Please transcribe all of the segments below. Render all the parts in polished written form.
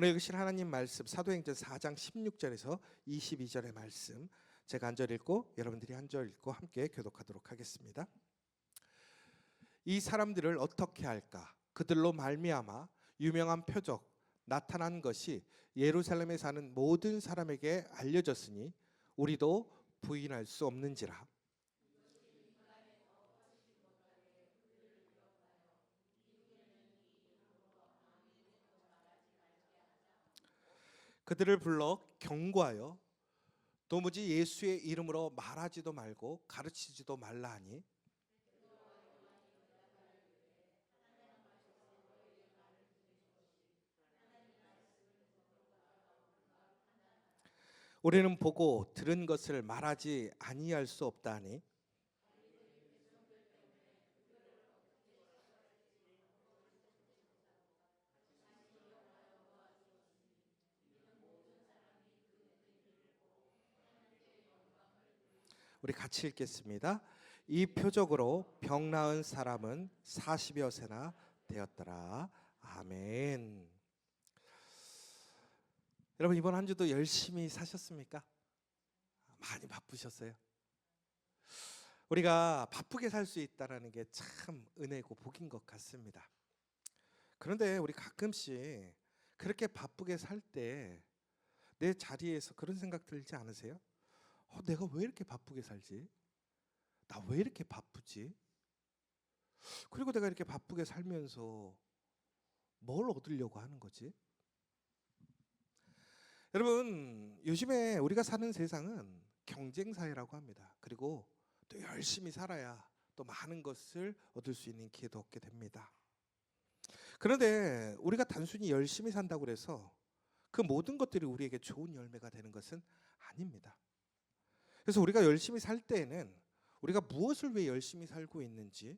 오늘 읽으실 하나님 말씀 사도행전 4장 16절에서 22절의 말씀, 제가 한 절 읽고 여러분들이 한 절 읽고 함께 교독하도록 하겠습니다. 이 사람들을 어떻게 할까? 그들로 말미암아 유명한 표적 나타난 것이 예루살렘에 사는 모든 사람에게 알려졌으니 우리도 부인할 수 없는지라. 그들을 불러 경고하여 도무지 예수의 이름으로 말하지도 말고 가르치지도 말라 하니, 우리는 보고 들은 것을 말하지 아니할 수 없다 하니, 우리 같이 읽겠습니다. 이 표적으로 병 나은 사람은 40여 세나 되었더라. 아멘. 여러분, 이번 한 주도 열심히 사셨습니까? 많이 바쁘셨어요? 우리가 바쁘게 살 수 있다는 게 참 은혜고 복인 것 같습니다. 그런데 우리 가끔씩 그렇게 바쁘게 살 때 내 자리에서 그런 생각 들지 않으세요? 내가 왜 이렇게 바쁘게 살지? 나 왜 이렇게 바쁘지? 그리고 내가 이렇게 바쁘게 살면서 뭘 얻으려고 하는 거지? 여러분, 요즘에 우리가 사는 세상은 경쟁 사회라고 합니다. 그리고 또 열심히 살아야 또 많은 것을 얻을 수 있는 기회도 얻게 됩니다. 그런데 우리가 단순히 열심히 산다고 해서 그 모든 것들이 우리에게 좋은 열매가 되는 것은 아닙니다. 그래서 우리가 열심히 살 때에는 우리가 무엇을 왜 열심히 살고 있는지,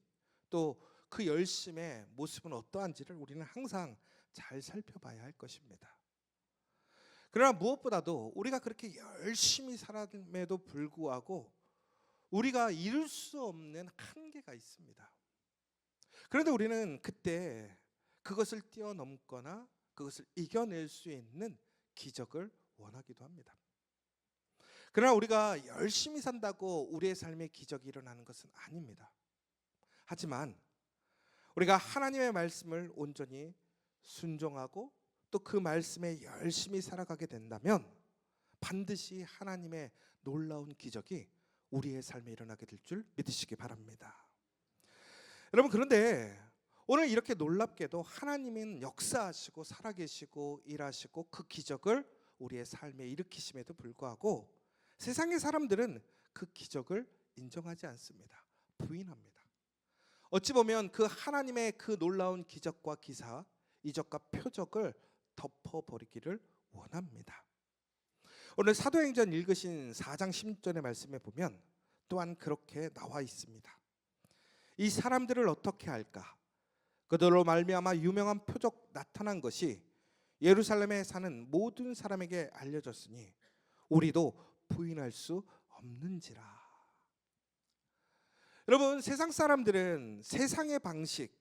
또 그 열심의 모습은 어떠한지를 우리는 항상 잘 살펴봐야 할 것입니다. 그러나 무엇보다도 우리가 그렇게 열심히 살았음에도 불구하고 우리가 이룰 수 없는 한계가 있습니다. 그런데 우리는 그때 그것을 뛰어넘거나 그것을 이겨낼 수 있는 기적을 원하기도 합니다. 그러나 우리가 열심히 산다고 우리의 삶에 기적이 일어나는 것은 아닙니다. 하지만 우리가 하나님의 말씀을 온전히 순종하고 또 그 말씀에 열심히 살아가게 된다면 반드시 하나님의 놀라운 기적이 우리의 삶에 일어나게 될 줄 믿으시기 바랍니다. 여러분, 그런데 오늘 이렇게 놀랍게도 하나님은 역사하시고 살아계시고 일하시고 그 기적을 우리의 삶에 일으키심에도 불구하고 세상의 사람들은 그 기적을 인정하지 않습니다. 부인합니다. 어찌 보면 그 하나님의 그 놀라운 기적과 기사, 이적과 표적을 덮어버리기를 원합니다. 오늘 사도행전 읽으신 4장 16절의 말씀에 보면 또한 그렇게 나와 있습니다. 이 사람들을 어떻게 할까? 그들로 말미암아 유명한 표적 나타난 것이 예루살렘에 사는 모든 사람에게 알려졌으니 우리도 부인할 수 없는지라. 여러분, 세상 사람들은 세상의 방식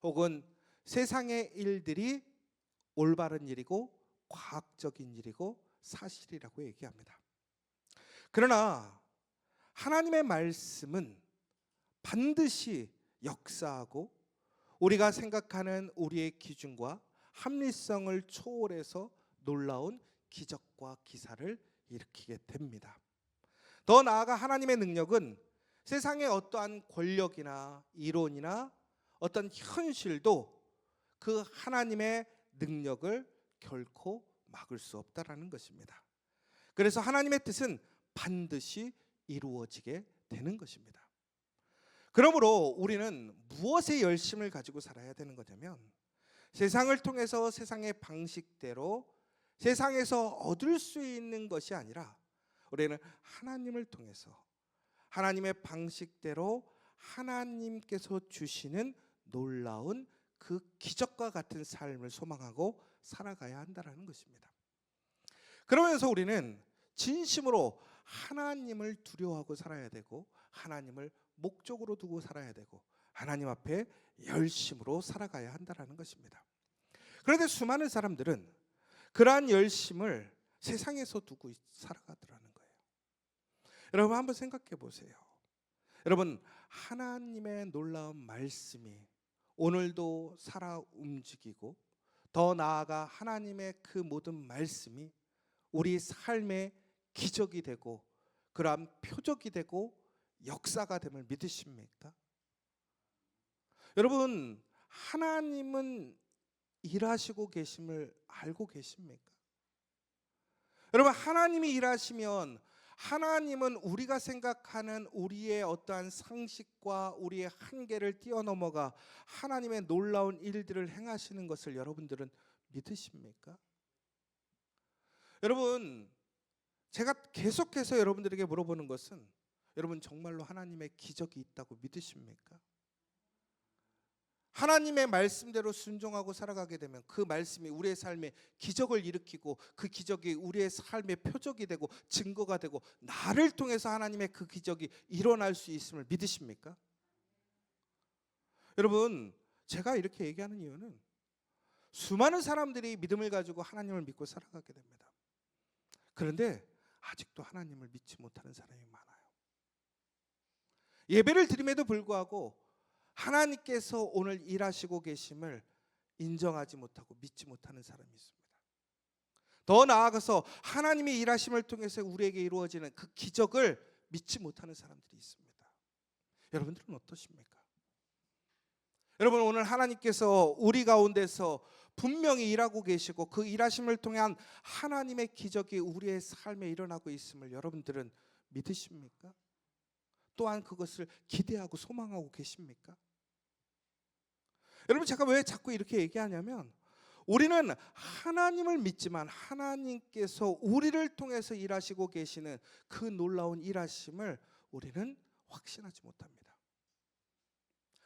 혹은 세상의 일들이 올바른 일이고 과학적인 일이고 사실이라고 얘기합니다. 그러나 하나님의 말씀은 반드시 역사하고 우리가 생각하는 우리의 기준과 합리성을 초월해서 놀라운 기적과 기사를 일으키게 됩니다. 더 나아가 하나님의 능력은 세상의 어떠한 권력이나 이론이나 어떤 현실도 그 하나님의 능력을 결코 막을 수 없다라는 것입니다. 그래서 하나님의 뜻은 반드시 이루어지게 되는 것입니다. 그러므로 우리는 무엇에 열심을 가지고 살아야 되는 거냐면 세상을 통해서 세상의 방식대로 세상에서 얻을 수 있는 것이 아니라 우리는 하나님을 통해서 하나님의 방식대로 하나님께서 주시는 놀라운 그 기적과 같은 삶을 소망하고 살아가야 한다는 것입니다. 그러면서 우리는 진심으로 하나님을 두려워하고 살아야 되고 하나님을 목적으로 두고 살아야 되고 하나님 앞에 열심으로 살아가야 한다는 것입니다. 그런데 수많은 사람들은 그러한 열심을 세상에서 두고 살아가더라는 거예요. 여러분 한번 생각해 보세요. 여러분 하나님의 놀라운 말씀이 오늘도 살아 움직이고 더 나아가 하나님의 그 모든 말씀이 우리 삶의 기적이 되고 그러한 표적이 되고 역사가 됨을 믿으십니까? 여러분 하나님은 일하시고 계심을 알고 계십니까? 여러분 하나님이 일하시면 하나님은 우리가 생각하는 우리의 어떠한 상식과 우리의 한계를 뛰어넘어가 하나님의 놀라운 일들을 행하시는 것을 여러분들은 믿으십니까? 여러분 제가 계속해서 여러분들에게 물어보는 것은 여러분 정말로 하나님의 기적이 있다고 믿으십니까? 하나님의 말씀대로 순종하고 살아가게 되면 그 말씀이 우리의 삶에 기적을 일으키고 그 기적이 우리의 삶의 표적이 되고 증거가 되고 나를 통해서 하나님의 그 기적이 일어날 수 있음을 믿으십니까? 여러분 제가 이렇게 얘기하는 이유는 수많은 사람들이 믿음을 가지고 하나님을 믿고 살아가게 됩니다. 그런데 아직도 하나님을 믿지 못하는 사람이 많아요. 예배를 드림에도 불구하고 하나님께서 오늘 일하시고 계심을 인정하지 못하고 믿지 못하는 사람이 있습니다. 더 나아가서 하나님의 일하심을 통해서 우리에게 이루어지는 그 기적을 믿지 못하는 사람들이 있습니다. 여러분들은 어떠십니까? 여러분 오늘 하나님께서 우리 가운데서 분명히 일하고 계시고 그 일하심을 통한 하나님의 기적이 우리의 삶에 일어나고 있음을 여러분들은 믿으십니까? 또한 그것을 기대하고 소망하고 계십니까? 여러분 제가 왜 자꾸 이렇게 얘기하냐면 우리는 하나님을 믿지만 하나님께서 우리를 통해서 일하시고 계시는 그 놀라운 일하심을 우리는 확신하지 못합니다.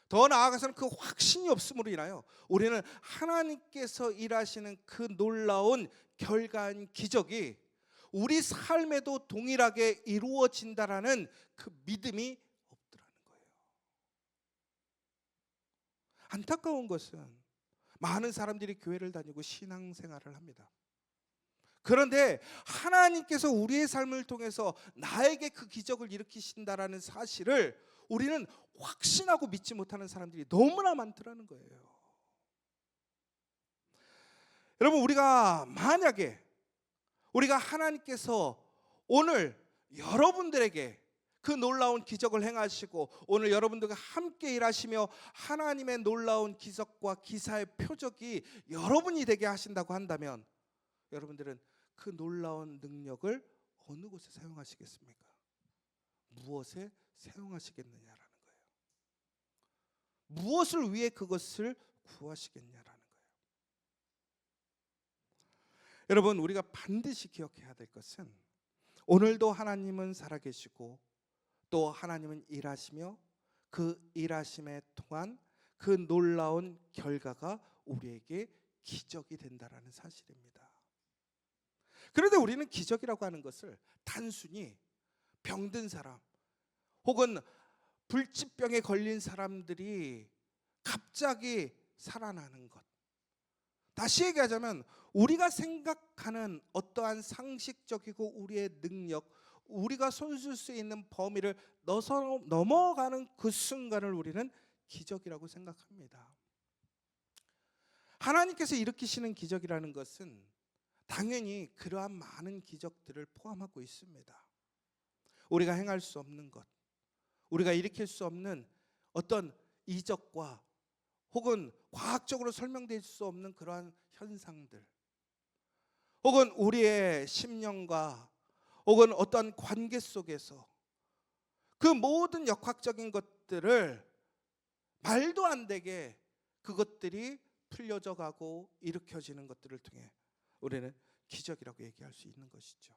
더 나아가서는 그 확신이 없음으로 인하여 우리는 하나님께서 일하시는 그 놀라운 결과인 기적이 우리 삶에도 동일하게 이루어진다라는 그 믿음이 없더라는 거예요. 안타까운 것은 많은 사람들이 교회를 다니고 신앙생활을 합니다. 그런데 하나님께서 우리의 삶을 통해서 나에게 그 기적을 일으키신다라는 사실을 우리는 확신하고 믿지 못하는 사람들이 너무나 많더라는 거예요. 여러분 만약에 우리가 하나님께서 오늘 여러분들에게 그 놀라운 기적을 행하시고 오늘 여러분들과 함께 일하시며 하나님의 놀라운 기적과 기사의 표적이 여러분이 되게 하신다고 한다면 여러분들은 그 놀라운 능력을 어느 곳에 사용하시겠습니까? 무엇에 사용하시겠느냐라는 거예요. 무엇을 위해 그것을 구하시겠냐라는 거예요. 여러분 우리가 반드시 기억해야 될 것은 오늘도 하나님은 살아계시고 또 하나님은 일하시며 그 일하심에 통한 그 놀라운 결과가 우리에게 기적이 된다라는 사실입니다. 그런데 우리는 기적이라고 하는 것을 단순히 병든 사람 혹은 불치병에 걸린 사람들이 갑자기 살아나는 것, 다시 얘기하자면 우리가 생각하는 어떠한 상식적이고 우리의 능력, 우리가 손쓸 수 있는 범위를 넘어가는 그 순간을 우리는 기적이라고 생각합니다. 하나님께서 일으키시는 기적이라는 것은 당연히 그러한 많은 기적들을 포함하고 있습니다. 우리가 행할 수 없는 것, 우리가 일으킬 수 없는 어떤 이적과 혹은 과학적으로 설명될 수 없는 그러한 현상들, 혹은 우리의 심령과 혹은 어떤 관계 속에서 그 모든 역학적인 것들을 말도 안 되게 그것들이 풀려져 가고 일으켜지는 것들을 통해 우리는 기적이라고 얘기할 수 있는 것이죠.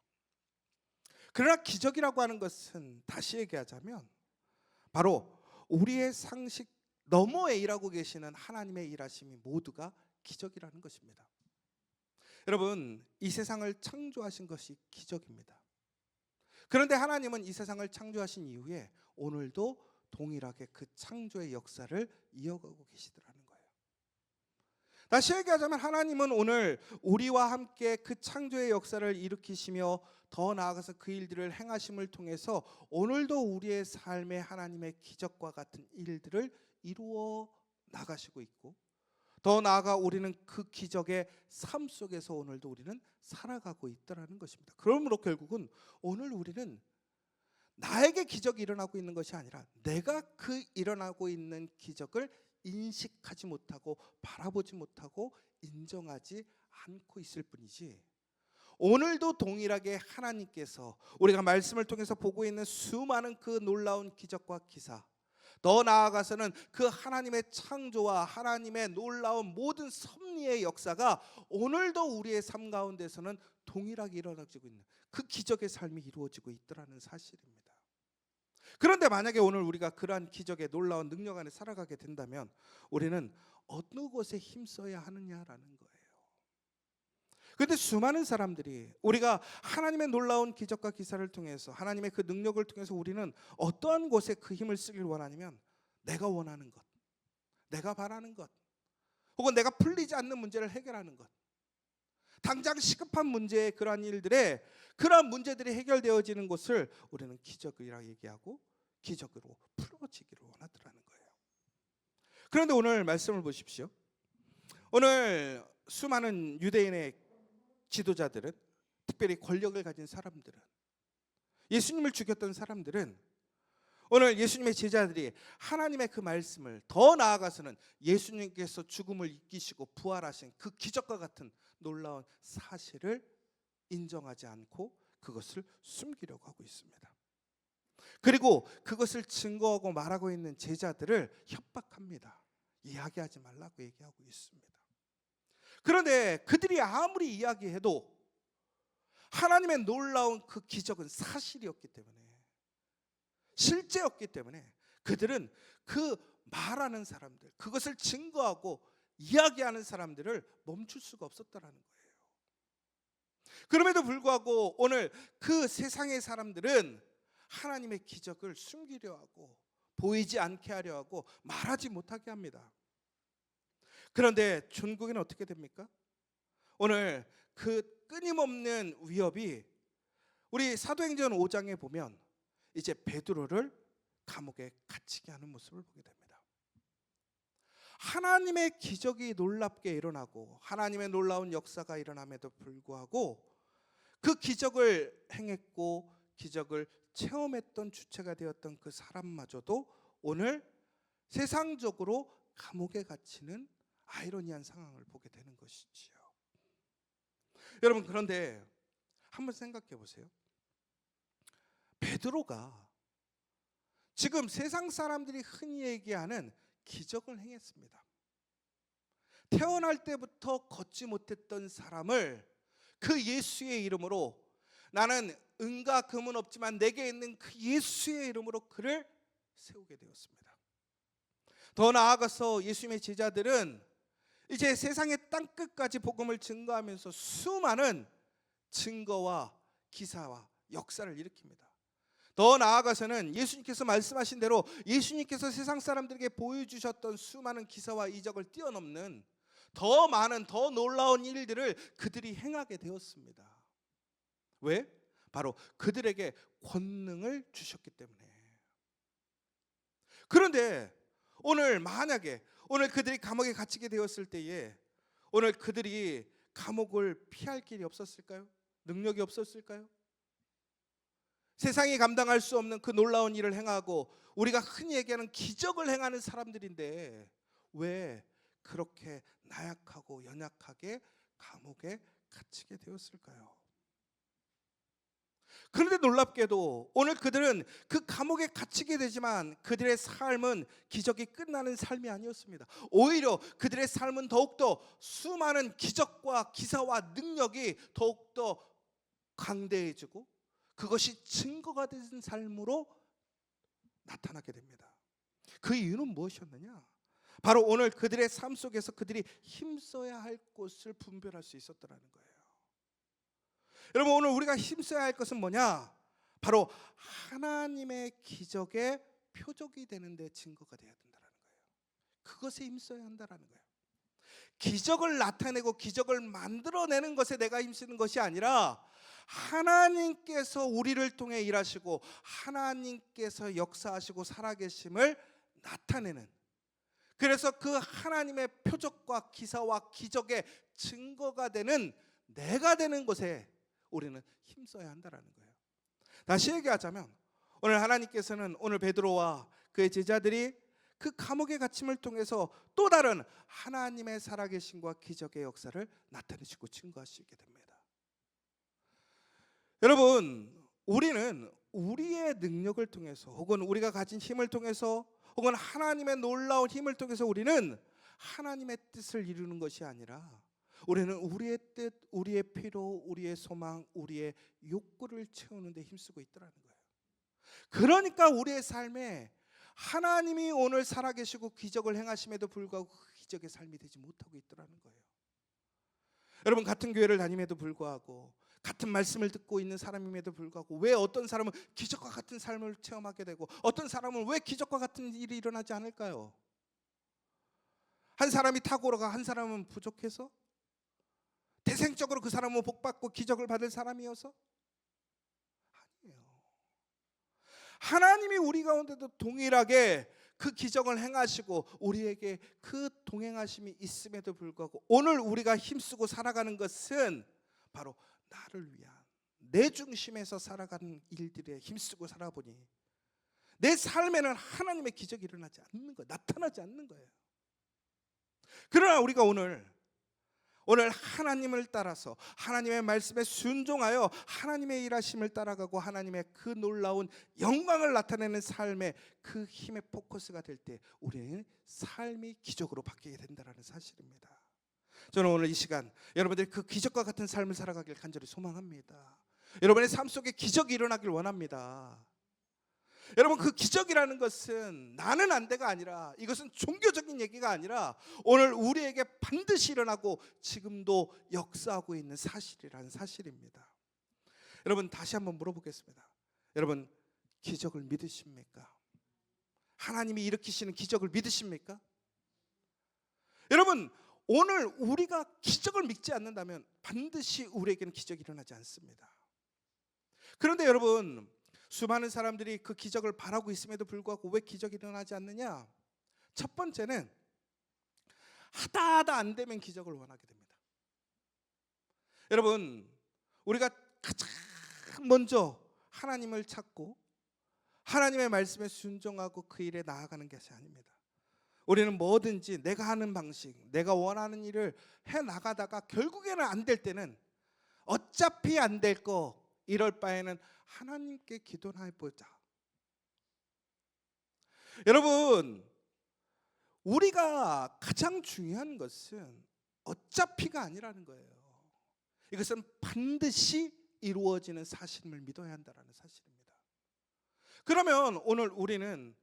그러나 기적이라고 하는 것은 다시 얘기하자면 바로 우리의 상식 너머에 일하고 계시는 하나님의 일하심이 모두가 기적이라는 것입니다. 여러분 이 세상을 창조하신 것이 기적입니다. 그런데 하나님은 이 세상을 창조하신 이후에 오늘도 동일하게 그 창조의 역사를 이어가고 계시더라는 거예요. 다시 얘기하자면 하나님은 오늘 우리와 함께 그 창조의 역사를 일으키시며 더 나아가서 그 일들을 행하심을 통해서 오늘도 우리의 삶에 하나님의 기적과 같은 일들을 이루어 나가시고 있고, 더 나아가 우리는 그 기적의 삶 속에서 오늘도 우리는 살아가고 있다는 것입니다. 그러므로 결국은 오늘 우리는 나에게 기적이 일어나고 있는 것이 아니라 내가 그 일어나고 있는 기적을 인식하지 못하고 바라보지 못하고 인정하지 않고 있을 뿐이지, 오늘도 동일하게 하나님께서 우리가 말씀을 통해서 보고 있는 수많은 그 놀라운 기적과 기사, 더 나아가서는 그 하나님의 창조와 하나님의 놀라운 모든 섭리의 역사가 오늘도 우리의 삶 가운데서는 동일하게 일어나지고 있는 그 기적의 삶이 이루어지고 있더라는 사실입니다. 그런데 만약에 오늘 우리가 그러한 기적의 놀라운 능력 안에 살아가게 된다면 우리는 어느 곳에 힘써야 하느냐라는 거예요. 그런데 수많은 사람들이 우리가 하나님의 놀라운 기적과 기사를 통해서, 하나님의 그 능력을 통해서 우리는 어떠한 곳에 그 힘을 쓰길 원하냐면 내가 원하는 것, 내가 바라는 것, 혹은 내가 풀리지 않는 문제를 해결하는 것, 당장 시급한 문제의 그러한 일들에 그러한 문제들이 해결되어지는 것을 우리는 기적이라고 얘기하고 기적으로 풀어지기를 원하더라는 거예요. 그런데 오늘 말씀을 보십시오. 오늘 수많은 유대인의 지도자들은, 특별히 권력을 가진 사람들은, 예수님을 죽였던 사람들은 오늘 예수님의 제자들이 하나님의 그 말씀을, 더 나아가서는 예수님께서 죽음을 이기시고 부활하신 그 기적과 같은 놀라운 사실을 인정하지 않고 그것을 숨기려고 하고 있습니다. 그리고 그것을 증거하고 말하고 있는 제자들을 협박합니다. 이야기하지 말라고 얘기하고 있습니다. 그런데 그들이 아무리 이야기해도 하나님의 놀라운 그 기적은 사실이었기 때문에, 실제였기 때문에 그들은 그 말하는 사람들, 그것을 증거하고 이야기하는 사람들을 멈출 수가 없었다라는 거예요. 그럼에도 불구하고 오늘 그 세상의 사람들은 하나님의 기적을 숨기려 하고 보이지 않게 하려 하고 말하지 못하게 합니다. 그런데 종국에는 어떻게 됩니까? 오늘 그 끊임없는 위협이 우리 사도행전 5장에 보면 이제 베드로를 감옥에 갇히게 하는 모습을 보게 됩니다. 하나님의 기적이 놀랍게 일어나고 하나님의 놀라운 역사가 일어남에도 불구하고 그 기적을 행했고 기적을 체험했던 주체가 되었던 그 사람마저도 오늘 세상적으로 감옥에 갇히는 아이러니한 상황을 보게 되는 것이지요. 여러분, 그런데 한번 생각해 보세요. 베드로가 지금 세상 사람들이 흔히 얘기하는 기적을 행했습니다. 태어날 때부터 걷지 못했던 사람을 그 예수의 이름으로, 나는 은과 금은 없지만 내게 있는 그 예수의 이름으로 그를 세우게 되었습니다. 더 나아가서 예수님의 제자들은 이제 세상의 땅끝까지 복음을 증거하면서 수많은 증거와 기사와 역사를 일으킵니다. 더 나아가서는 예수님께서 말씀하신 대로 예수님께서 세상 사람들에게 보여주셨던 수많은 기사와 이적을 뛰어넘는 더 많은, 더 놀라운 일들을 그들이 행하게 되었습니다. 왜? 바로 그들에게 권능을 주셨기 때문에. 그런데 오늘 만약에 오늘 그들이 감옥에 갇히게 되었을 때에 오늘 그들이 감옥을 피할 길이 없었을까요? 능력이 없었을까요? 세상이 감당할 수 없는 그 놀라운 일을 행하고 우리가 흔히 얘기하는 기적을 행하는 사람들인데 왜 그렇게 나약하고 연약하게 감옥에 갇히게 되었을까요? 그런데 놀랍게도 오늘 그들은 그 감옥에 갇히게 되지만 그들의 삶은 기적이 끝나는 삶이 아니었습니다. 오히려 그들의 삶은 더욱더 수많은 기적과 기사와 능력이 더욱더 강대해지고 그것이 증거가 된 삶으로 나타나게 됩니다. 그 이유는 무엇이었느냐? 바로 오늘 그들의 삶 속에서 그들이 힘써야 할 곳을 분별할 수 있었다는 거예요. 여러분, 오늘 우리가 힘써야 할 것은 뭐냐? 바로 하나님의 기적의 표적이 되는 데 증거가 되어야 된다는 거예요. 그것에 힘써야 한다는 거예요. 기적을 나타내고 기적을 만들어내는 것에 내가 힘쓰는 것이 아니라 하나님께서 우리를 통해 일하시고 하나님께서 역사하시고 살아계심을 나타내는, 그래서 그 하나님의 표적과 기사와 기적의 증거가 되는 내가 되는 것에 우리는 힘써야 한다는 거예요. 다시 얘기하자면 오늘 하나님께서는 오늘 베드로와 그의 제자들이 그 감옥의 갇힘을 통해서 또 다른 하나님의 살아계심과 기적의 역사를 나타내시고 증거하시게 됩니다. 여러분, 우리는 우리의 능력을 통해서 혹은 우리가 가진 힘을 통해서 혹은 하나님의 놀라운 힘을 통해서 우리는 하나님의 뜻을 이루는 것이 아니라 우리는 우리의 뜻, 우리의 필요, 우리의 소망, 우리의 욕구를 채우는 데 힘쓰고 있더라는 거예요. 그러니까 우리의 삶에 하나님이 오늘 살아계시고 기적을 행하심에도 불구하고 그 기적의 삶이 되지 못하고 있더라는 거예요. 여러분, 같은 교회를 다님에도 불구하고 같은 말씀을 듣고 있는 사람임에도 불구하고 왜 어떤 사람은 기적과 같은 삶을 체험하게 되고 어떤 사람은 왜 기적과 같은 일이 일어나지 않을까요? 한 사람이 탁월하고 한 사람은 부족해서? 태생적으로 그 사람은 복받고 기적을 받을 사람이어서? 아니에요. 하나님이 우리 가운데도 동일하게 그 기적을 행하시고 우리에게 그 동행하심이 있음에도 불구하고 오늘 우리가 힘쓰고 살아가는 것은 바로 나를 위한 내 중심에서 살아가는 일들에 힘쓰고 살아보니 내 삶에는 하나님의 기적이 일어나지 않는 거예요. 나타나지 않는 거예요. 그러나 우리가 오늘 하나님을 따라서 하나님의 말씀에 순종하여 하나님의 일하심을 따라가고 하나님의 그 놀라운 영광을 나타내는 삶의 그 힘의 포커스가 될 때 우리는 삶이 기적으로 바뀌게 된다는 사실입니다. 저는 오늘 이 시간 여러분들이 그 기적과 같은 삶을 살아가길 간절히 소망합니다. 여러분의 삶 속에 기적이 일어나길 원합니다. 여러분, 그 기적이라는 것은 나는 안 돼가 아니라 이것은 종교적인 얘기가 아니라 오늘 우리에게 반드시 일어나고 지금도 역사하고 있는 사실이라는 사실입니다. 여러분, 다시 한번 물어보겠습니다. 여러분, 기적을 믿으십니까? 하나님이 일으키시는 기적을 믿으십니까? 여러분, 오늘 우리가 기적을 믿지 않는다면 반드시 우리에게는 기적이 일어나지 않습니다. 그런데 여러분, 수많은 사람들이 그 기적을 바라고 있음에도 불구하고 왜 기적이 일어나지 않느냐? 첫 번째는 하다 안 되면 기적을 원하게 됩니다. 여러분, 우리가 가장 먼저 하나님을 찾고 하나님의 말씀에 순종하고 그 일에 나아가는 것이 아닙니다. 우리는 뭐든지 내가 하는 방식, 내가 원하는 일을 해나가다가 결국에는 안 될 때는 어차피 안 될 거 이럴 바에는 하나님께 기도나 해보자. 여러분, 우리가 가장 중요한 것은 어차피가 아니라는 거예요. 이것은 반드시 이루어지는 사실임을 믿어야 한다는 사실입니다. 그러면 오늘 우리는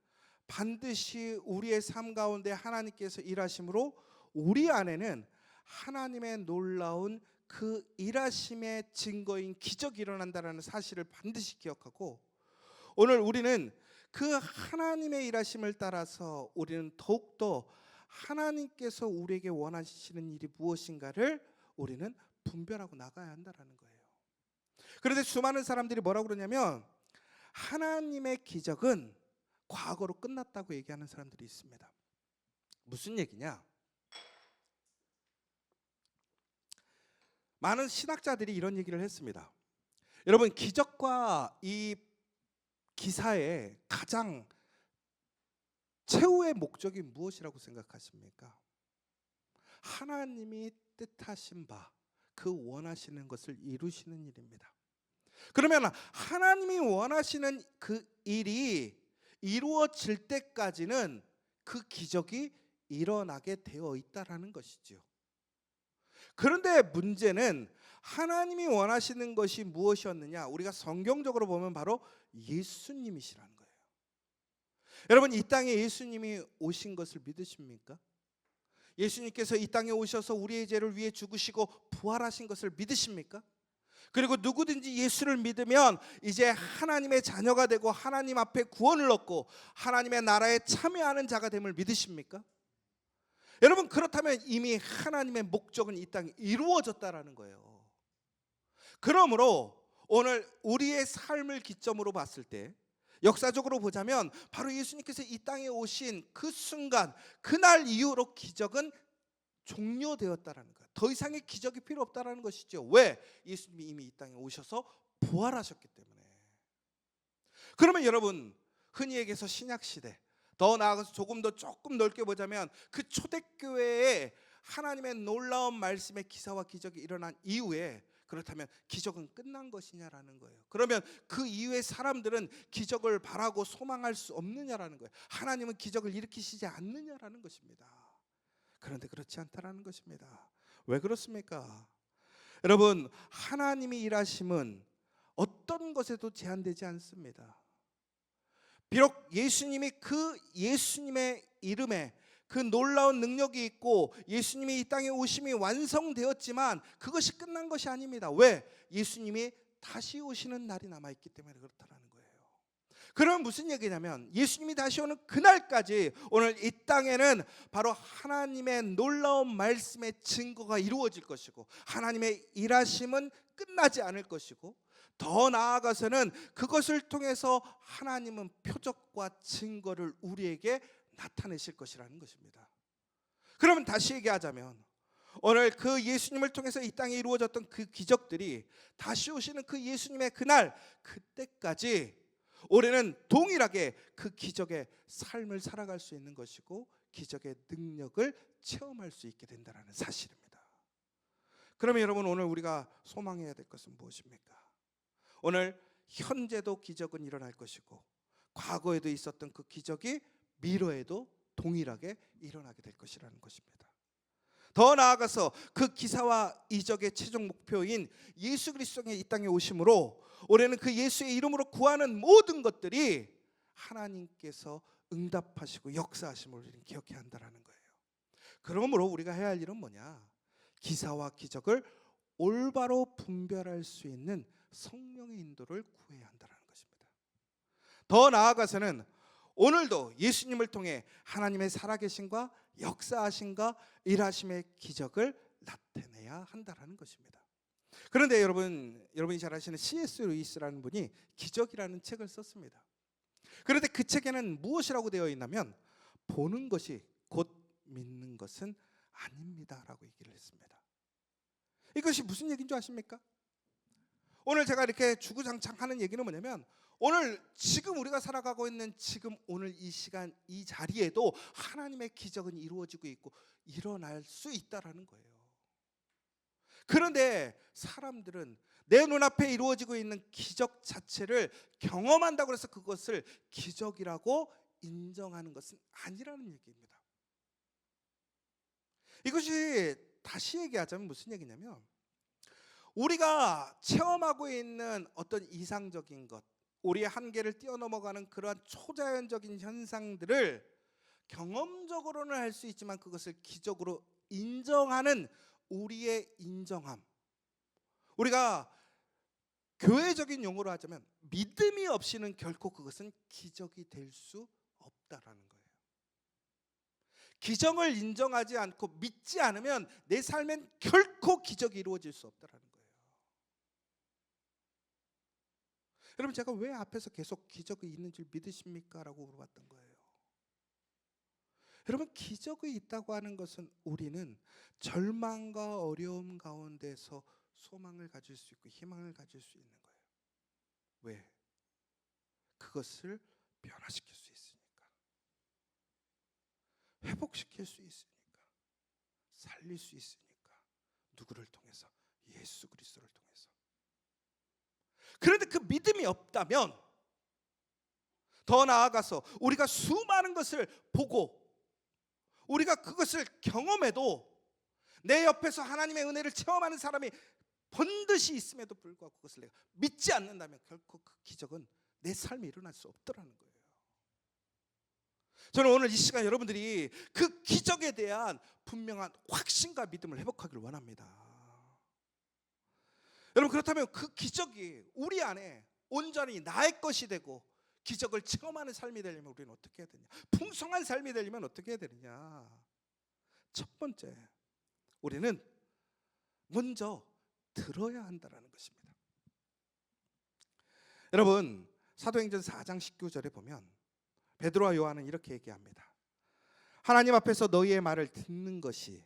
반드시 우리의 삶 가운데 하나님께서 일하심으로 우리 안에는 하나님의 놀라운 그 일하심의 증거인 기적이 일어난다는 사실을 반드시 기억하고 오늘 우리는 그 하나님의 일하심을 따라서 우리는 더욱더 하나님께서 우리에게 원하시는 일이 무엇인가를 우리는 분별하고 나가야 한다는 거예요. 그런데 수많은 사람들이 뭐라고 그러냐면 하나님의 기적은 과거로 끝났다고 얘기하는 사람들이 있습니다. 무슨 얘기냐? 많은 신학자들이 이런 얘기를 했습니다. 여러분, 기적과 이 기사의 가장 최후의 목적이 무엇이라고 생각하십니까? 하나님이 뜻하신 바, 그 원하시는 것을 이루시는 일입니다. 그러면 하나님이 원하시는 그 일이 이루어질 때까지는 그 기적이 일어나게 되어 있다라는 것이죠. 그런데 문제는 하나님이 원하시는 것이 무엇이었느냐? 우리가 성경적으로 보면 바로 예수님이시라는 거예요. 여러분, 이 땅에 예수님이 오신 것을 믿으십니까? 예수님께서 이 땅에 오셔서 우리의 죄를 위해 죽으시고 부활하신 것을 믿으십니까? 그리고 누구든지 예수를 믿으면 이제 하나님의 자녀가 되고 하나님 앞에 구원을 얻고 하나님의 나라에 참여하는 자가 됨을 믿으십니까? 여러분, 그렇다면 이미 하나님의 목적은 이 땅에 이루어졌다라는 거예요. 그러므로 오늘 우리의 삶을 기점으로 봤을 때, 역사적으로 보자면 바로 예수님께서 이 땅에 오신 그 순간, 그날 이후로 기적은 종료되었다라는 거예요. 더 이상의 기적이 필요 없다라는 것이죠. 왜? 예수님이 이미 이 땅에 오셔서 부활하셨기 때문에. 그러면 여러분, 흔히 얘기해서 신약시대, 더 나아가서 조금 넓게 보자면 그 초대교회에 하나님의 놀라운 말씀의 기사와 기적이 일어난 이후에, 그렇다면 기적은 끝난 것이냐라는 거예요. 그러면 그 이후에 사람들은 기적을 바라고 소망할 수 없느냐라는 거예요. 하나님은 기적을 일으키시지 않느냐라는 것입니다. 그런데 그렇지 않다라는 것입니다. 왜 그렇습니까? 여러분, 하나님이 일하심은 어떤 것에도 제한되지 않습니다. 비록 예수님의 이름에 그 놀라운 능력이 있고 예수님이 이 땅에 오심이 완성되었지만 그것이 끝난 것이 아닙니다. 왜? 예수님이 다시 오시는 날이 남아있기 때문에 그렇다는 거예요. 그럼 무슨 얘기냐면, 예수님이 다시 오는 그날까지 오늘 이 땅에는 바로 하나님의 놀라운 말씀의 증거가 이루어질 것이고, 하나님의 일하심은 끝나지 않을 것이고, 더 나아가서는 그것을 통해서 하나님은 표적과 증거를 우리에게 나타내실 것이라는 것입니다. 그러면 다시 얘기하자면, 오늘 그 예수님을 통해서 이 땅에 이루어졌던 그 기적들이 다시 오시는 그 예수님의 그날, 그때까지 우리는 동일하게 그 기적의 삶을 살아갈 수 있는 것이고, 기적의 능력을 체험할 수 있게 된다는 사실입니다. 그러면 여러분, 오늘 우리가 소망해야 될 것은 무엇입니까? 오늘 현재도 기적은 일어날 것이고, 과거에도 있었던 그 기적이 미래에도 동일하게 일어나게 될 것이라는 것입니다. 더 나아가서 그 기사와 이적의 최종 목표인 예수 그리스도의 이 땅에 오심으로 올해는 그 예수의 이름으로 구하는 모든 것들이 하나님께서 응답하시고 역사하심을 우리는 기억해야 한다는 거예요. 그러므로 우리가 해야 할 일은 뭐냐? 기사와 기적을 올바로 분별할 수 있는 성령의 인도를 구해야 한다는 것입니다. 더 나아가서는 오늘도 예수님을 통해 하나님의 살아계심과 역사하심과 일하심의 기적을 나타내야 한다는 것입니다. 그런데 여러분이 잘 아시는 C.S. 루이스라는 분이 기적이라는 책을 썼습니다. 그런데 그 책에는 무엇이라고 되어 있냐면, 보는 것이 곧 믿는 것은 아닙니다라고 얘기를 했습니다. 이것이 무슨 얘기인 줄 아십니까? 오늘 제가 이렇게 주구장창 하는 얘기는 뭐냐면, 오늘 지금 우리가 살아가고 있는 지금 오늘 이 시간 이 자리에도 하나님의 기적은 이루어지고 있고 일어날 수 있다라는 거예요. 그런데 사람들은 내 눈앞에 이루어지고 있는 기적 자체를 경험한다고 해서 그것을 기적이라고 인정하는 것은 아니라는 얘기입니다. 이것이 다시 얘기하자면 무슨 얘기냐면, 우리가 체험하고 있는 어떤 이상적인 것, 우리의 한계를 뛰어넘어가는 그러한 초자연적인 현상들을 경험적으로는 할 수 있지만 그것을 기적으로 인정하는 우리의 인정함, 우리가 교회적인 용어로 하자면 믿음이 없이는 결코 그것은 기적이 될 수 없다라는 거예요. 기적을 인정하지 않고 믿지 않으면 내 삶엔 결코 기적이 이루어질 수 없다라는 거예요. 여러분, 제가 왜 앞에서 계속 기적이 있는 줄 믿으십니까? 라고 물어봤던 거예요. 여러분, 기적이 있다고 하는 것은 우리는 절망과 어려움 가운데서 소망을 가질 수 있고 희망을 가질 수 있는 거예요. 왜? 그것을 변화시킬 수 있으니까, 회복시킬 수 있으니까, 살릴 수 있으니까. 누구를 통해서? 예수 그리스도를 통해서. 그런데 그 믿음이 없다면, 더 나아가서 우리가 수많은 것을 보고 우리가 그것을 경험해도 내 옆에서 하나님의 은혜를 체험하는 사람이 번듯이 있음에도 불구하고 그것을 내가 믿지 않는다면 결코 그 기적은 내 삶에 일어날 수 없더라는 거예요. 저는 오늘 이 시간 여러분들이 그 기적에 대한 분명한 확신과 믿음을 회복하기를 원합니다. 여러분, 그렇다면 그 기적이 우리 안에 온전히 나의 것이 되고 기적을 체험하는 삶이 되려면 우리는 어떻게 해야 되냐? 풍성한 삶이 되려면 어떻게 해야 되느냐? 첫 번째, 우리는 먼저 들어야 한다는 것입니다. 여러분, 사도행전 4장 19절에 보면 베드로와 요한은 이렇게 얘기합니다. 하나님 앞에서 너희의 말을 듣는 것이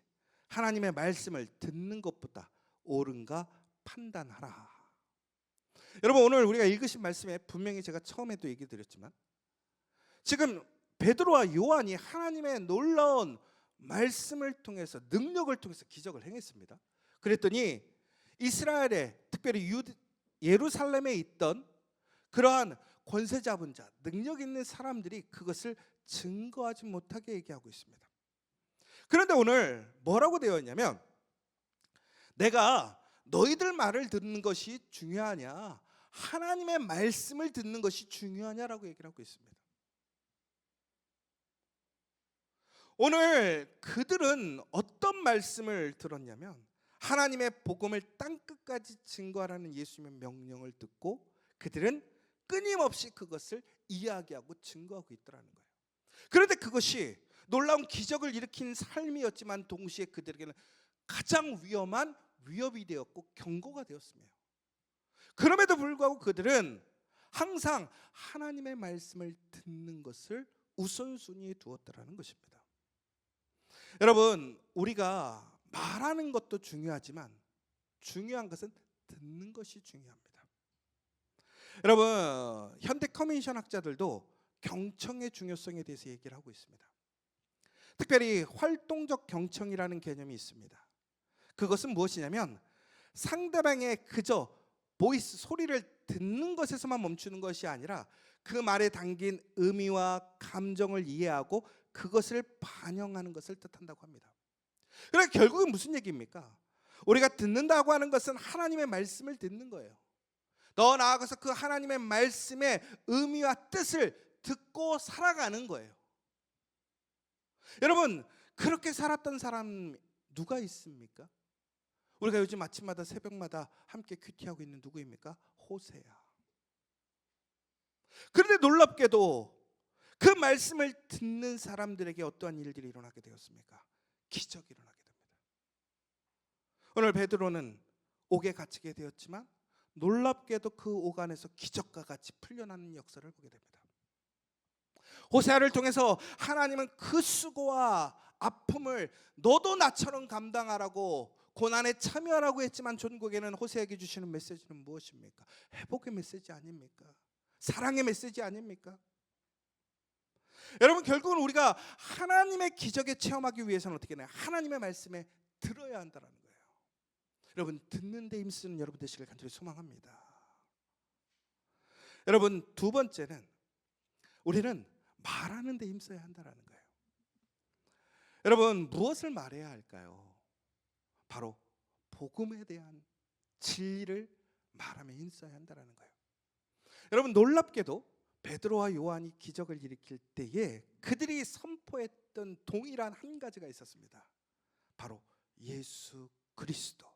하나님의 말씀을 듣는 것보다 옳은가 판단하라. 여러분, 오늘 우리가 읽으신 말씀에 분명히 제가 처음에도 얘기 드렸지만 지금 베드로와 요한이 하나님의 놀라운 말씀을 통해서, 능력을 통해서 기적을 행했습니다. 그랬더니 이스라엘에, 특별히 예루살렘에 있던 그러한 권세 잡은 자, 능력 있는 사람들이 그것을 증거하지 못하게 얘기하고 있습니다. 그런데 오늘 뭐라고 되어 있냐면, 내가 너희들 말을 듣는 것이 중요하냐, 하나님의 말씀을 듣는 것이 중요하냐라고 얘기를 하고 있습니다. 오늘 그들은 어떤 말씀을 들었냐면, 하나님의 복음을 땅끝까지 증거하라는 예수님의 명령을 듣고 그들은 끊임없이 그것을 이야기하고 증거하고 있더라는 거예요. 그런데 그것이 놀라운 기적을 일으킨 삶이었지만 동시에 그들에게는 가장 위험한 위협이 되었고 경고가 되었습니다. 그럼에도 불구하고 그들은 항상 하나님의 말씀을 듣는 것을 우선순위에 두었다라는 것입니다. 여러분, 우리가 말하는 것도 중요하지만 중요한 것은 듣는 것이 중요합니다. 여러분, 현대 커뮤니케이션 학자들도 경청의 중요성에 대해서 얘기를 하고 있습니다. 특별히 활동적 경청이라는 개념이 있습니다. 그것은 무엇이냐면 상대방의 그저 보이스, 소리를 듣는 것에서만 멈추는 것이 아니라 그 말에 담긴 의미와 감정을 이해하고 그것을 반영하는 것을 뜻한다고 합니다. 그러니까 결국은 무슨 얘기입니까? 우리가 듣는다고 하는 것은 하나님의 말씀을 듣는 거예요. 더 나아가서 그 하나님의 말씀의 의미와 뜻을 듣고 살아가는 거예요. 여러분, 그렇게 살았던 사람 누가 있습니까? 우리가 요즘 아침마다 새벽마다 함께 큐티하고 있는 누구입니까? 호세야. 그런데 놀랍게도 그 말씀을 듣는 사람들에게 어떠한 일들이 일어나게 되었습니까? 기적이 일어나게 됩니다. 오늘 베드로는 옥에 갇히게 되었지만 놀랍게도 그 옥 안에서 기적과 같이 풀려나는 역사를 보게 됩니다. 호세아를 통해서 하나님은 그 수고와 아픔을 너도 나처럼 감당하라고, 고난에 참여하라고 했지만 전국에는 호세아에게 주시는 메시지는 무엇입니까? 회복의 메시지 아닙니까? 사랑의 메시지 아닙니까? 여러분, 결국은 우리가 하나님의 기적에 체험하기 위해서는 어떻게 해야 되나요? 하나님의 말씀에 들어야 한다는 거예요. 여러분, 듣는 데 힘쓰는 여러분 되시길 간절히 소망합니다. 여러분, 두 번째는 우리는 말하는 데 힘써야 한다는 거예요. 여러분, 무엇을 말해야 할까요? 바로 복음에 대한 진리를 말하며 힘써야 한다는 거예요. 여러분, 놀랍게도 베드로와 요한이 기적을 일으킬 때에 그들이 선포했던 동일한 한 가지가 있었습니다. 바로 예수 그리스도.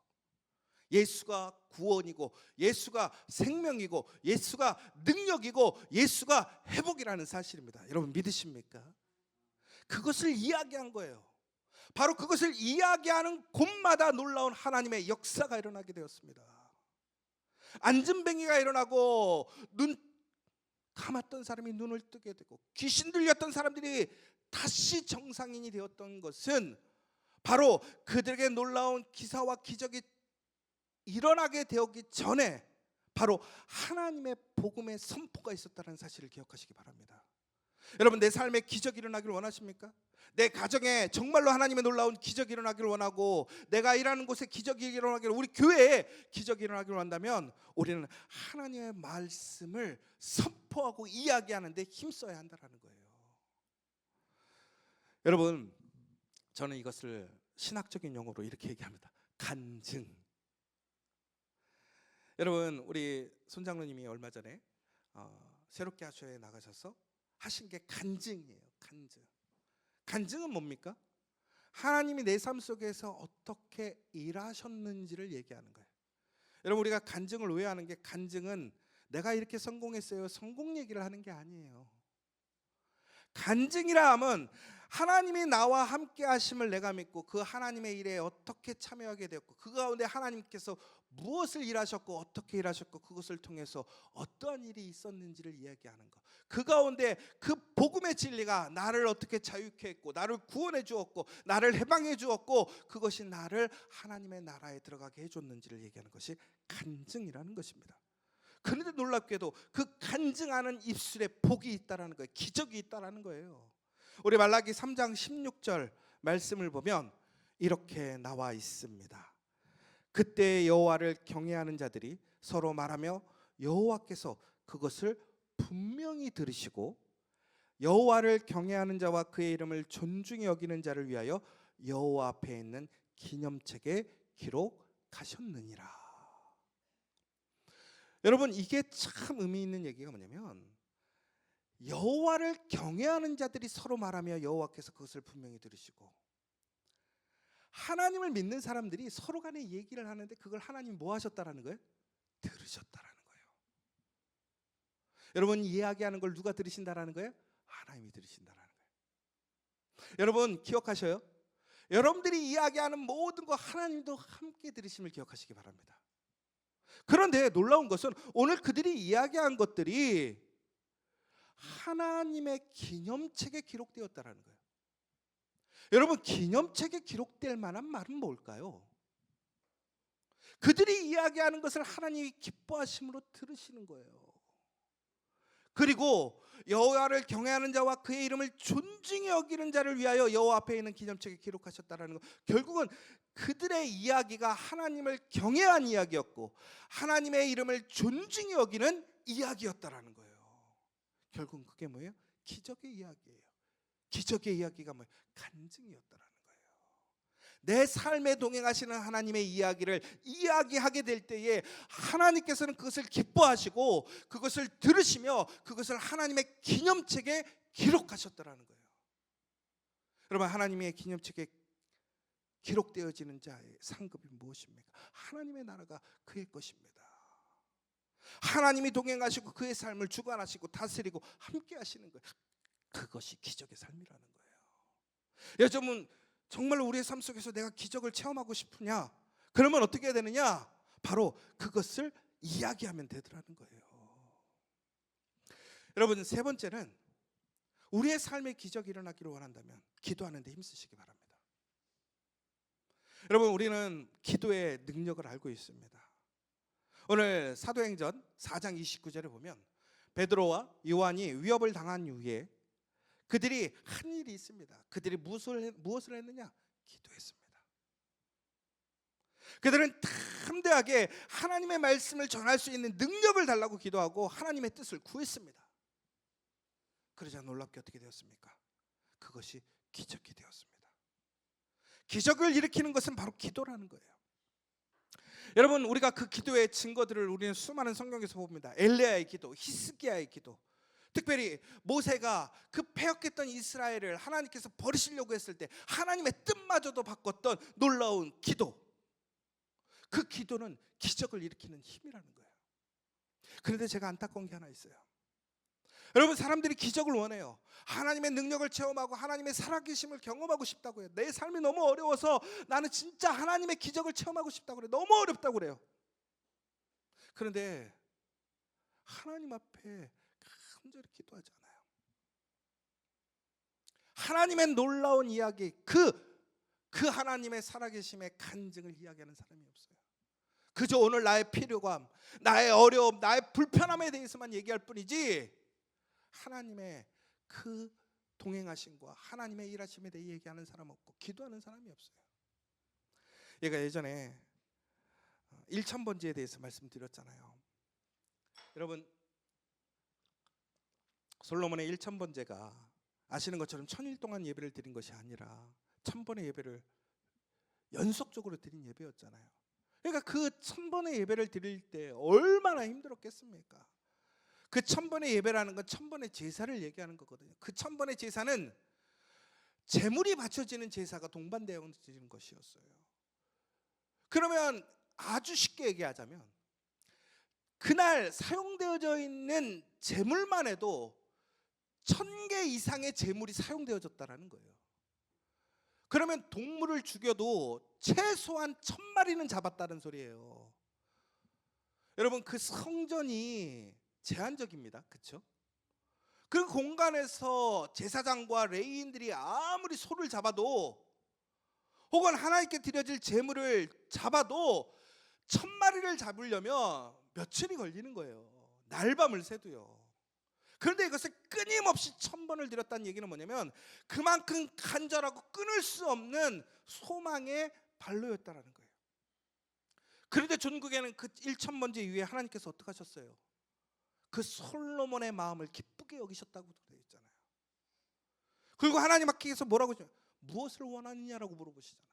예수가 구원이고, 예수가 생명이고, 예수가 능력이고, 예수가 회복이라는 사실입니다. 여러분, 믿으십니까? 그것을 이야기한 거예요. 바로 그것을 이야기하는 곳마다 놀라운 하나님의 역사가 일어나게 되었습니다. 안진뱅이가 일어나고, 눈 감았던 사람이 눈을 뜨게 되고, 귀신 들렸던 사람들이 다시 정상인이 되었던 것은 바로 그들에게 놀라운 기사와 기적이 일어나게 되었기 전에 바로 하나님의 복음의 선포가 있었다는 사실을 기억하시기 바랍니다. 여러분, 내 삶에 기적이 일어나기를 원하십니까? 내 가정에 정말로 하나님의 놀라운 기적이 일어나기를 원하고, 내가 일하는 곳에 기적이 일어나기를, 우리 교회에 기적이 일어나기를 원한다면 우리는 하나님의 말씀을 선포하고 이야기하는 데 힘써야 한다는 거예요. 여러분, 저는 이것을 신학적인 용어로 이렇게 얘기합니다. 간증. 여러분, 우리 손장로님이 얼마 전에 새롭게 하셔에 나가셔서 하신 게 간증이에요. 간증. 간증은 뭡니까? 하나님이 내 삶 속에서 어떻게 일하셨는지를 얘기하는 거예요. 여러분, 우리가 간증을 왜 하는 게, 간증은 내가 이렇게 성공했어요, 성공 얘기를 하는 게 아니에요. 간증이라 하면 하나님이 나와 함께 하심을 내가 믿고 그 하나님의 일에 어떻게 참여하게 되었고 그 가운데 하나님께서 무엇을 일하셨고 어떻게 일하셨고 그것을 통해서 어떠한 일이 있었는지를 이야기하는 것. 그 가운데 그 복음의 진리가 나를 어떻게 자유케 했고 나를 구원해 주었고 나를 해방해 주었고 그것이 나를 하나님의 나라에 들어가게 해줬는지를 얘기하는 것이 간증이라는 것입니다. 그런데 놀랍게도 그 간증하는 입술에 복이 있다라는 거예요. 기적이 있다라는 거예요. 우리 말라기 3장 16절 말씀을 보면 이렇게 나와 있습니다. 그때 여호와를 경외하는 자들이 서로 말하며 여호와께서 그것을 분명히 들으시고 여호와를 경외하는 자와 그의 이름을 존중히 여기는 자를 위하여 여호와 앞에 있는 기념책에 기록하셨느니라. 여러분, 이게 참 의미 있는 얘기가 뭐냐면 여호와를 경외하는 자들이 서로 말하며 여호와께서 그것을 분명히 들으시고, 하나님을 믿는 사람들이 서로 간에 얘기를 하는데 그걸 하나님 뭐 하셨다라는 거예요? 들으셨다라는 거예요. 여러분, 이야기하는 걸 누가 들으신다라는 거예요? 하나님이 들으신다라는 거예요. 여러분 기억하셔요. 여러분들이 이야기하는 모든 거 하나님도 함께 들으심을 기억하시기 바랍니다. 그런데 놀라운 것은 오늘 그들이 이야기한 것들이 하나님의 기념책에 기록되었다라는 거예요. 여러분, 기념책에 기록될 만한 말은 뭘까요? 그들이 이야기하는 것을 하나님이 기뻐하심으로 들으시는 거예요. 그리고 여호와를 경외하는 자와 그의 이름을 존중히 여기는 자를 위하여 여호와 앞에 있는 기념책에 기록하셨다라는 것. 결국은 그들의 이야기가 하나님을 경외한 이야기였고 하나님의 이름을 존중히 여기는 이야기였다라는 거예요. 결국은 그게 뭐예요? 기적의 이야기예요. 기적의 이야기가 뭐예요? 간증이었다라는 거예요. 내 삶에 동행하시는 하나님의 이야기를 이야기하게 될 때에 하나님께서는 그것을 기뻐하시고 그것을 들으시며 그것을 하나님의 기념책에 기록하셨다라는 거예요. 여러분, 하나님의 기념책에 기록되어지는 자의 상급이 무엇입니까? 하나님의 나라가 그의 것입니다. 하나님이 동행하시고 그의 삶을 주관하시고 다스리고 함께 하시는 거예요. 그것이 기적의 삶이라는 거예요. 여러분, 정말 우리의 삶 속에서 내가 기적을 체험하고 싶으냐? 그러면 어떻게 해야 되느냐? 바로 그것을 이야기하면 되더라는 거예요. 여러분, 세 번째는 우리의 삶에 기적이 일어나기를 원한다면 기도하는 데 힘쓰시기 바랍니다. 여러분, 우리는 기도의 능력을 알고 있습니다. 오늘 사도행전 4장 29절에 보면 베드로와 요한이 위협을 당한 이후에 그들이 한 일이 있습니다. 그들이 무엇을 했느냐? 기도했습니다. 그들은 담대하게 하나님의 말씀을 전할 수 있는 능력을 달라고 기도하고 하나님의 뜻을 구했습니다. 그러자 놀랍게 어떻게 되었습니까? 그것이 기적이 되었습니다. 기적을 일으키는 것은 바로 기도라는 거예요. 여러분, 우리가 그 기도의 증거들을 우리는 수많은 성경에서 봅니다. 엘리야의 기도, 히스기야의 기도, 특별히 모세가 그 패역했던 이스라엘을 하나님께서 버리시려고 했을 때 하나님의 뜻마저도 바꿨던 놀라운 기도. 그 기도는 기적을 일으키는 힘이라는 거예요. 그런데 제가 안타까운 게 하나 있어요. 여러분, 사람들이 기적을 원해요. 하나님의 능력을 체험하고 하나님의 살아계심을 경험하고 싶다고 해요. 내 삶이 너무 어려워서 나는 진짜 하나님의 기적을 체험하고 싶다고 그래요. 너무 어렵다고 그래요. 그런데 하나님 앞에 간절히 기도하지 않아요. 하나님의 놀라운 이야기, 그 하나님의 살아계심의 간증을 이야기하는 사람이 없어요. 그저 오늘 나의 필요감, 나의 어려움, 나의 불편함에 대해서만 얘기할 뿐이지 하나님의 그 동행하심과 하나님의 일하심에 대해 얘기하는 사람 없고 기도하는 사람이 없어요. 얘가 예전에 1000번제에 대해서 말씀드렸잖아요. 여러분, 솔로몬의 1000번제가 아시는 것처럼 1000일 동안 예배를 드린 것이 아니라 1000번의 예배를 연속적으로 드린 예배였잖아요. 그러니까 그 1000번의 예배를 드릴 때 얼마나 힘들었겠습니까? 그 1000번의 예배라는 건 1000번의 제사를 얘기하는 거거든요. 그 1000번의 제사는 제물이 바쳐지는 제사가 동반되어지는 것이었어요. 그러면 아주 쉽게 얘기하자면 그날 사용되어져 있는 제물만 해도 1000개 이상의 제물이 사용되어졌다라는 거예요. 그러면 동물을 죽여도 최소한 1000마리는 잡았다는 소리예요. 여러분, 그 성전이 제한적입니다. 그렇죠? 그 공간에서 제사장과 레위인들이 아무리 소를 잡아도, 혹은 하나님께 드려질 제물을 잡아도 1000마리를 잡으려면 며칠이 걸리는 거예요. 날밤을 새도요. 그런데 이것을 끊임없이 1000번을 드렸다는 얘기는 뭐냐면 그만큼 간절하고 끊을 수 없는 소망의 발로였다라는 거예요. 그런데 전국에는 그 1000번째 이후에 하나님께서 어떻게 하셨어요? 그 솔로몬의 마음을 기쁘게 여기셨다고 되어 있잖아요. 그리고 하나님 앞에서 뭐라고 하죠? 무엇을 원하느냐라고 물어보시잖아요.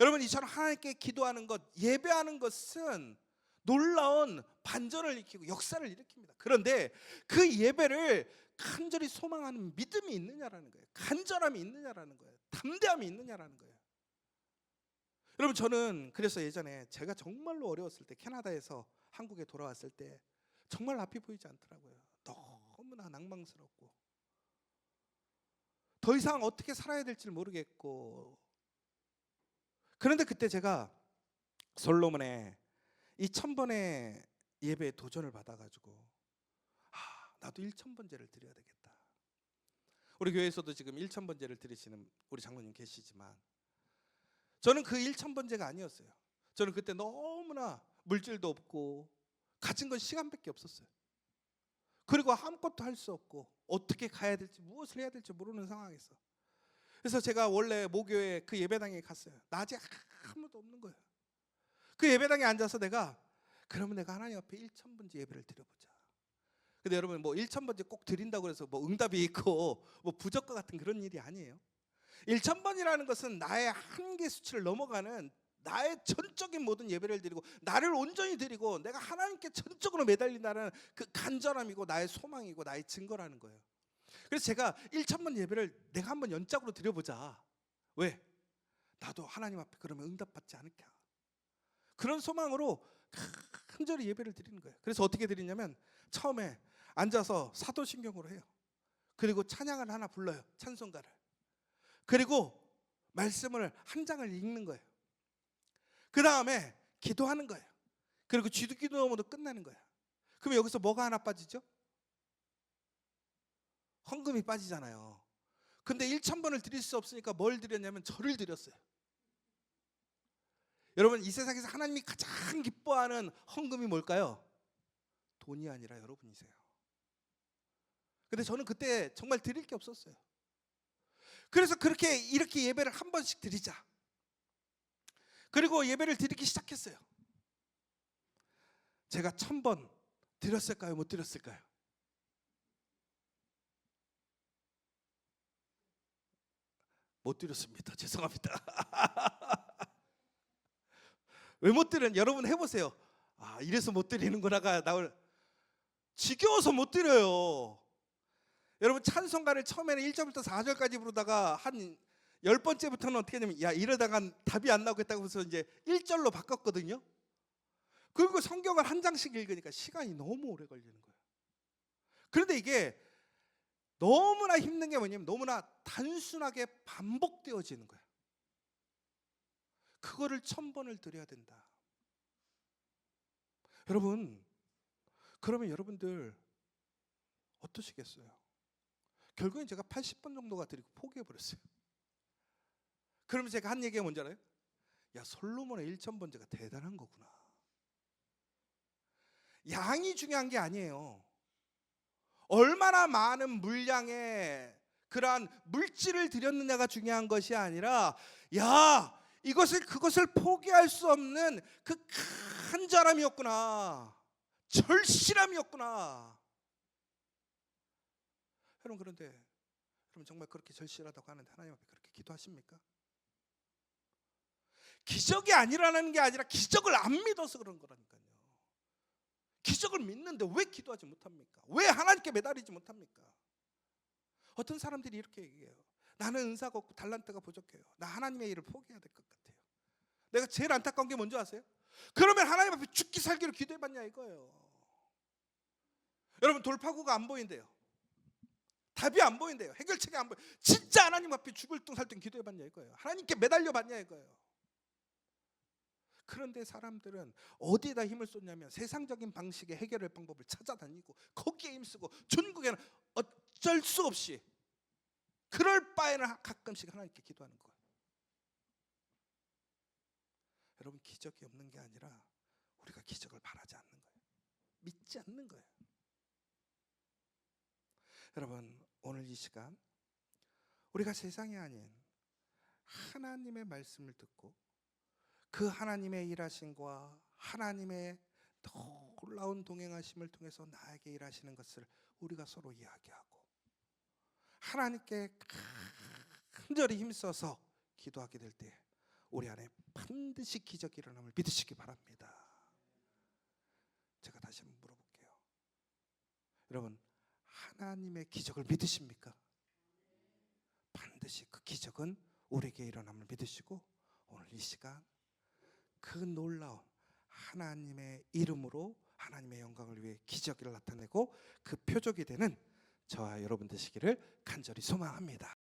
여러분, 이처럼 하나님께 기도하는 것, 예배하는 것은 놀라운 반전을 일으키고 역사를 일으킵니다. 그런데 그 예배를 간절히 소망하는 믿음이 있느냐라는 거예요. 간절함이 있느냐라는 거예요. 담대함이 있느냐라는 거예요. 여러분, 저는 그래서 예전에 제가 정말로 어려웠을 때, 캐나다에서 한국에 돌아왔을 때 정말 앞이 보이지 않더라고요. 너무나 낭망스럽고 더 이상 어떻게 살아야 될지 모르겠고. 그런데 그때 제가 솔로몬의 이 1000번의 예배에 도전을 받아가지고 나도 1000번제를 드려야 되겠다. 우리 교회에서도 지금 1000번제를 드리시는 우리 장로님 계시지만 저는 그 1000번제가 아니었어요. 저는 그때 너무나 물질도 없고 가진 건 시간밖에 없었어요. 그리고 아무것도 할 수 없고 어떻게 가야 될지, 무엇을 해야 될지 모르는 상황에서, 그래서 제가 원래 모교회 그 예배당에 갔어요. 낮에 아무도 없는 거예요. 그 예배당에 앉아서 그러면 내가 하나님 앞에 1000번째 예배를 드려보자. 근데 여러분, 뭐 1000번째 꼭 드린다고 해서 뭐 응답이 있고 뭐 부적과 같은 그런 일이 아니에요. 1000번이라는 것은 나의 한계 수치를 넘어가는 나의 전적인 모든 예배를 드리고 나를 온전히 드리고 내가 하나님께 전적으로 매달린다는 그 간절함이고 나의 소망이고 나의 증거라는 거예요. 그래서 제가 1000번 예배를 내가 한번 연짝으로 드려보자. 왜? 나도 하나님 앞에 그러면 응답받지 않을까. 그런 소망으로 간절히 예배를 드리는 거예요. 그래서 어떻게 드리냐면 처음에 앉아서 사도신경으로 해요. 그리고 찬양을 하나 불러요. 찬송가를. 그리고 말씀을 한 장을 읽는 거예요. 그 다음에 기도하는 거예요. 그리고 기도하면도 끝나는 거예요. 그럼 여기서 뭐가 하나 빠지죠? 헌금이 빠지잖아요. 근데 1000번을 드릴 수 없으니까 뭘 드렸냐면 저를 드렸어요. 여러분, 이 세상에서 하나님이 가장 기뻐하는 헌금이 뭘까요? 돈이 아니라 여러분이세요. 근데 저는 그때 정말 드릴 게 없었어요. 그래서 이렇게 예배를 한 번씩 드리자. 그리고 예배를 드리기 시작했어요. 제가 1000번 드렸을까요? 못 드렸을까요? 못 드렸습니다. 죄송합니다. 왜 못 드렸냐? 여러분 해보세요. 이래서 못 드리는구나가 나올. 지겨워서 못 드려요. 여러분, 찬송가를 처음에는 1절부터 4절까지 부르다가 한 10번째부터는 어떻게 하냐면 이러다가 답이 안 나오겠다고 해서 이제 1절로 바꿨거든요. 그리고 성경을 한 장씩 읽으니까 시간이 너무 오래 걸리는 거예요. 그런데 이게 너무나 힘든 게 뭐냐면 너무나 단순하게 반복되어지는 거예요. 그거를 1000번을 드려야 된다. 여러분, 그러면 여러분들 어떠시겠어요? 결국엔 제가 80번 정도가 드리고 포기해버렸어요. 그러면 제가 한 얘기가 뭔지 알아요? 솔로몬의 1000번제가 대단한 거구나. 양이 중요한 게 아니에요. 얼마나 많은 물량의 그러한 물질을 드렸느냐가 중요한 것이 아니라 그것을 포기할 수 없는 그 간절함이었구나. 절실함이었구나. 여러분, 그런데 여러분 정말 그렇게 절실하다고 하는데 하나님 앞에 그렇게 기도하십니까? 기적이 아니라는 게 아니라 기적을 안 믿어서 그런 거라니까요. 기적을 믿는데 왜 기도하지 못합니까? 왜 하나님께 매달리지 못합니까? 어떤 사람들이 이렇게 얘기해요. 나는 은사가 없고 달란트가 부족해요. 나 하나님의 일을 포기해야 될 것 같아요. 내가 제일 안타까운 게 뭔지 아세요? 그러면 하나님 앞에 죽기 살기로 기도해봤냐 이거예요. 여러분, 돌파구가 안 보인대요. 답이 안 보인대요. 해결책이 안 보여. 진짜 하나님 앞에 죽을 둥 살 둥 기도해봤냐 이거예요. 하나님께 매달려봤냐 이거예요. 그런데 사람들은 어디에다 힘을 쏟냐면 세상적인 방식의 해결의 방법을 찾아다니고 거기에 힘쓰고 전국에는 어쩔 수 없이 그럴 바에는 가끔씩 하나님께 기도하는 거예요. 여러분, 기적이 없는 게 아니라 우리가 기적을 바라지 않는 거예요. 믿지 않는 거예요. 여러분, 오늘 이 시간 우리가 세상이 아닌 하나님의 말씀을 듣고 그 하나님의 일하심과 하나님의 놀라운 동행하심을 통해서 나에게 일하시는 것을 우리가 서로 이야기하고 하나님께 간절히 힘써서 기도하게 될 때 우리 안에 반드시 기적이 일어남을 믿으시기 바랍니다. 제가 다시 한번 물어볼게요. 여러분, 하나님의 기적을 믿으십니까? 반드시 그 기적은 우리에게 일어남을 믿으시고 오늘 이 시간 그 놀라운 하나님의 이름으로 하나님의 영광을 위해 기적을 나타내고 그 표적이 되는 저와 여러분 되시기를 간절히 소망합니다.